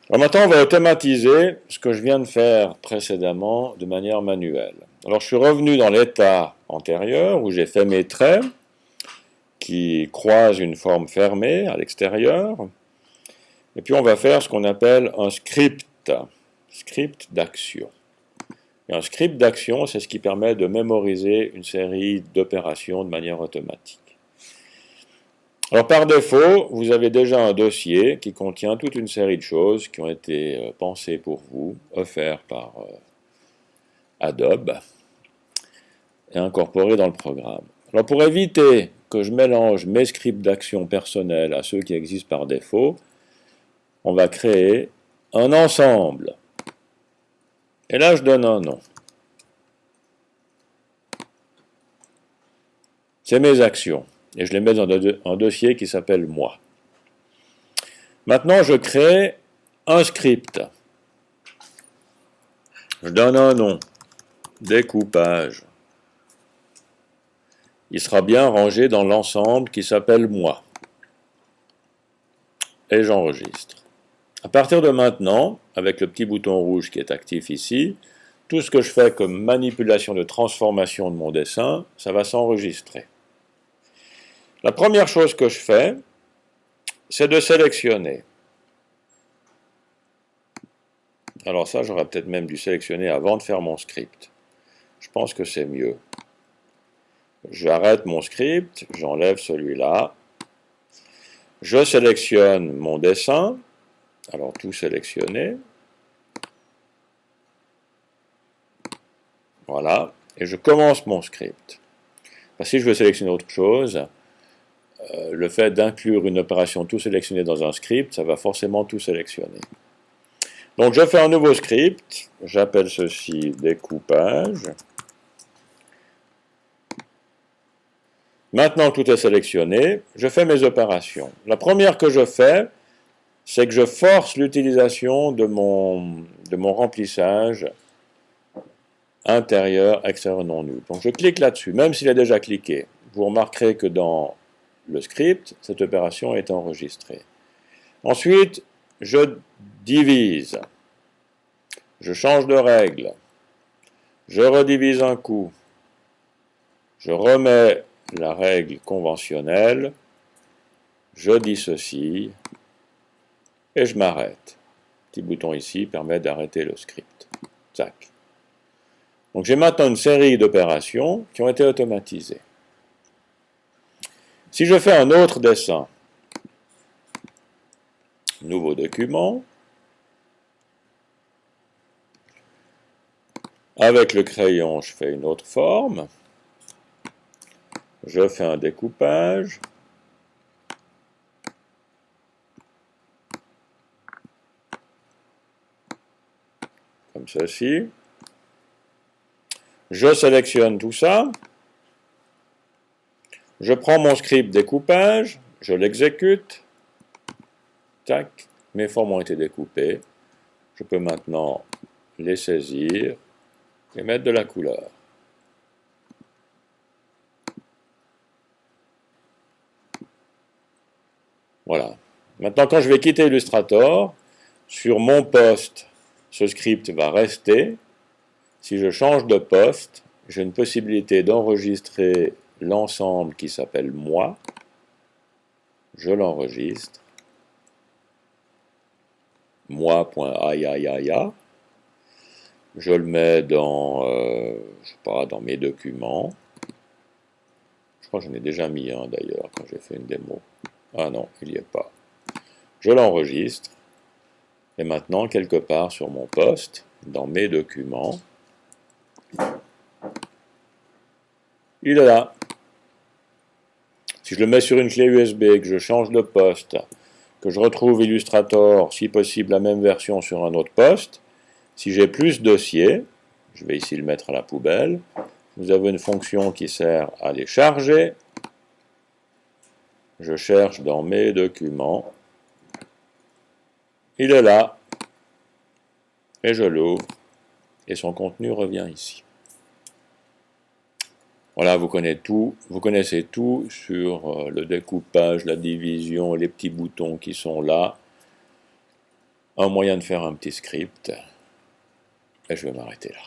Alors maintenant, on va automatiser ce que je viens de faire précédemment de manière manuelle. Alors je suis revenu dans l'état antérieur où j'ai fait mes traits qui croisent une forme fermée à l'extérieur. Et puis on va faire ce qu'on appelle un script d'action. Et un script d'action, c'est ce qui permet de mémoriser une série d'opérations de manière automatique. Alors par défaut, vous avez déjà un dossier qui contient toute une série de choses qui ont été pensées pour vous, offertes par Adobe et incorporées dans le programme. Alors pour éviter que je mélange mes scripts d'action personnels à ceux qui existent par défaut, on va créer un ensemble. Et là, je donne un nom. C'est mes actions. Et je les mets dans un dossier qui s'appelle moi. Maintenant, je crée un script. Je donne un nom. Découpage. Il sera bien rangé dans l'ensemble qui s'appelle moi. Et j'enregistre. À partir de maintenant, avec le petit bouton rouge qui est actif ici, tout ce que je fais comme manipulation de transformation de mon dessin, ça va s'enregistrer. La première chose que je fais, c'est de sélectionner. Alors ça, j'aurais peut-être même dû sélectionner avant de faire mon script. Je pense que c'est mieux. J'arrête mon script, j'enlève celui-là. Je sélectionne mon dessin. Alors tout sélectionner. Voilà. Et je commence mon script. Si je veux sélectionner autre chose, le fait d'inclure une opération tout sélectionner dans un script, ça va forcément tout sélectionner. Donc je fais un nouveau script, j'appelle ceci découpage. Maintenant que tout est sélectionné, je fais mes opérations. La première que je fais, c'est que je force l'utilisation de mon remplissage intérieur, extérieur non nul. Donc je clique là-dessus, même s'il est déjà cliqué. Vous remarquerez que dans le script, cette opération est enregistrée. Ensuite, je divise. Je change de règle. Je redivise un coup. Je remets la règle conventionnelle. Je dissocie. Et je m'arrête. Petit bouton ici permet d'arrêter le script. Tac. Donc j'ai maintenant une série d'opérations qui ont été automatisées. Si je fais un autre dessin, nouveau document, avec le crayon, je fais une autre forme, je fais un découpage, comme ceci, je sélectionne tout ça, je prends mon script découpage, je l'exécute, tac, mes formes ont été découpées, je peux maintenant les saisir et mettre de la couleur. Voilà. Maintenant, quand je vais quitter Illustrator, sur mon poste, ce script va rester. Si je change de poste, j'ai une possibilité d'enregistrer l'ensemble qui s'appelle moi. Je l'enregistre. Moi.aiaiaia. Je le mets dans, je sais pas, dans mes documents. Je crois que j'en ai déjà mis un d'ailleurs quand j'ai fait une démo. Ah non, il n'y est pas. Je l'enregistre. Et maintenant, quelque part sur mon poste, dans mes documents, il est là. Si je le mets sur une clé USB, que je change de poste, que je retrouve Illustrator, si possible la même version sur un autre poste, si j'ai plus de dossiers, je vais ici le mettre à la poubelle, vous avez une fonction qui sert à les charger. Je cherche dans mes documents. Il est là. Et je l'ouvre. Et son contenu revient ici. Voilà, vous connaissez tout sur le découpage, la division, les petits boutons qui sont là. un moyen de faire un petit script, et je vais m'arrêter là.